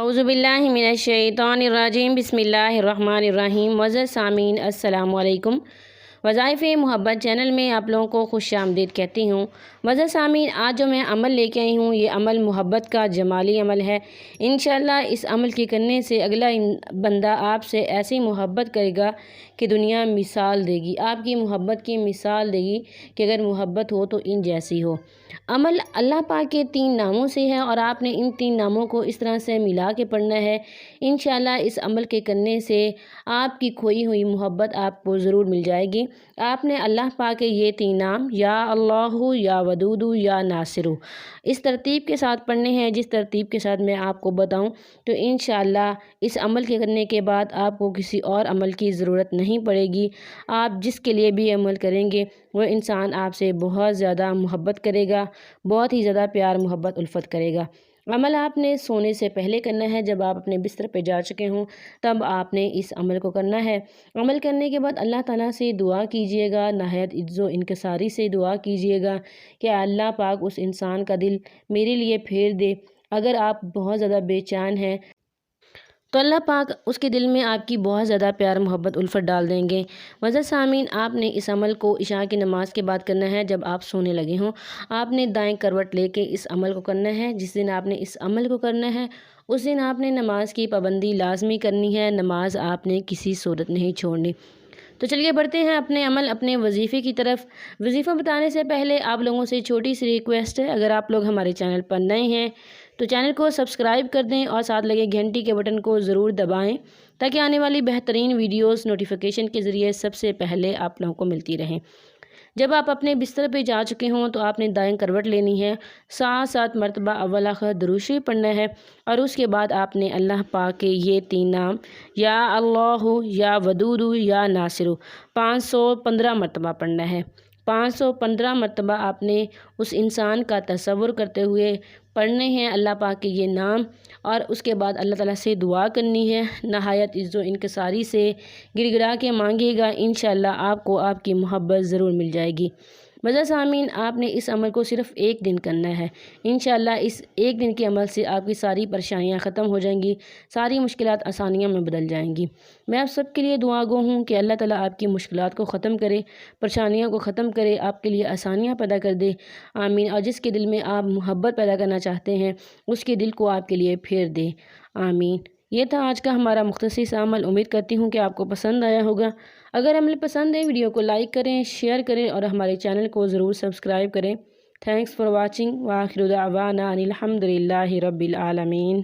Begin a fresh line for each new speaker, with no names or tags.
اعوذ باللہ من الشیطان الرجیم بسم اللہ الرحمن الرحیم۔ معزز سامعین السلام علیکم۔ وظائف محبت چینل میں آپ لوگوں کو خوش آمدید کہتی ہوں۔ معزز سامعین، آج جو میں عمل لے کے آئی ہوں یہ عمل محبت کا جمالی عمل ہے۔ انشاءاللہ اس عمل کے کرنے سے اگلا بندہ آپ سے ایسی محبت کرے گا کہ دنیا مثال دے گی، آپ کی محبت کی مثال دے گی کہ اگر محبت ہو تو ان جیسی ہو۔ عمل اللہ پاک کے 3 ناموں سے ہے اور آپ نے ان 3 ناموں کو اس طرح سے ملا کے پڑھنا ہے۔ انشاءاللہ اس عمل کے کرنے سے آپ کی کھوئی ہوئی محبت آپ کو ضرور مل جائے گی۔ آپ نے اللہ پاک کے یہ 3 نام یا اللہ، یا ودود، یا ناصر اس ترتیب کے ساتھ پڑھنے ہیں، جس ترتیب کے ساتھ میں آپ کو بتاؤں تو انشاءاللہ اس عمل کے کرنے کے بعد آپ کو کسی اور عمل کی ضرورت نہیں پڑے گی۔ آپ جس کے لیے بھی عمل کریں گے وہ انسان آپ سے بہت زیادہ محبت کرے گا، بہت ہی زیادہ پیار محبت الفت کرے گا۔ عمل آپ نے سونے سے پہلے کرنا ہے، جب آپ اپنے بستر پہ جا چکے ہوں تب آپ نے اس عمل کو کرنا ہے۔ عمل کرنے کے بعد اللہ تعالیٰ سے دعا کیجئے گا، نہایت عجز و انکساری سے دعا کیجئے گا کہ اللہ پاک اس انسان کا دل میرے لیے پھیر دے۔ اگر آپ بہت زیادہ بے چین ہیں تو اللہ پاک اس کے دل میں آپ کی بہت زیادہ پیار محبت الفت ڈال دیں گے۔ معزز سامعین، آپ نے اس عمل کو عشاء کی نماز کے بعد کرنا ہے، جب آپ سونے لگے ہوں آپ نے دائیں کروٹ لے کے اس عمل کو کرنا ہے۔ جس دن آپ نے اس عمل کو کرنا ہے اس دن آپ نے نماز کی پابندی لازمی کرنی ہے، نماز آپ نے کسی صورت نہیں چھوڑنی۔ تو چلیے بڑھتے ہیں اپنے عمل، اپنے وظیفے کی طرف۔ وظیفہ بتانے سے پہلے آپ لوگوں سے چھوٹی سی ریکویسٹ ہے، اگر آپ لوگ ہمارے چینل پر نئے ہیں تو چینل کو سبسکرائب کر دیں اور ساتھ لگے گھنٹی کے بٹن کو ضرور دبائیں تاکہ آنے والی بہترین ویڈیوز نوٹیفیکیشن کے ذریعے سب سے پہلے آپ لوگوں کو ملتی رہیں۔ جب آپ اپنے بستر پہ جا چکے ہوں تو آپ نے دائیں کروٹ لینی ہے، 7 مرتبہ اول آخر درود شریف پڑھنا ہے اور اس کے بعد آپ نے اللہ پاک کے یہ 3 نام یا اللہ، یا ودود، یا ناصر 515 مرتبہ پڑھنا ہے۔ 515 مرتبہ آپ نے اس انسان کا تصور کرتے ہوئے پڑھنے ہیں اللہ پاک کے یہ نام، اور اس کے بعد اللہ تعالیٰ سے دعا کرنی ہے، نہایت عجز و انکساری سے گڑ گڑا کے مانگے گا، انشاءاللہ آپ کو آپ کی محبت ضرور مل جائے گی۔ معزز سامعین، آپ نے اس عمل کو صرف 1 دن کرنا ہے۔ انشاءاللہ اس 1 دن کے عمل سے آپ کی ساری پریشانیاں ختم ہو جائیں گی، ساری مشکلات آسانیوں میں بدل جائیں گی۔ میں آپ سب کے لیے دعا گو ہوں کہ اللہ تعالیٰ آپ کی مشکلات کو ختم کرے، پریشانیوں کو ختم کرے، آپ کے لیے آسانیاں پیدا کر دے، آمین۔ اور جس کے دل میں آپ محبت پیدا کرنا چاہتے ہیں اس کے دل کو آپ کے لیے پھیر دے، آمین۔ یہ تھا آج کا ہمارا مختصر سا عمل، امید کرتی ہوں کہ آپ کو پسند آیا ہوگا۔ اگر عمل پسند ہے ویڈیو کو لائک کریں، شیئر کریں اور ہمارے چینل کو ضرور سبسکرائب کریں۔ تھینکس فار واچنگ، وآخر دعوانا ان الحمد للہ رب العالمین۔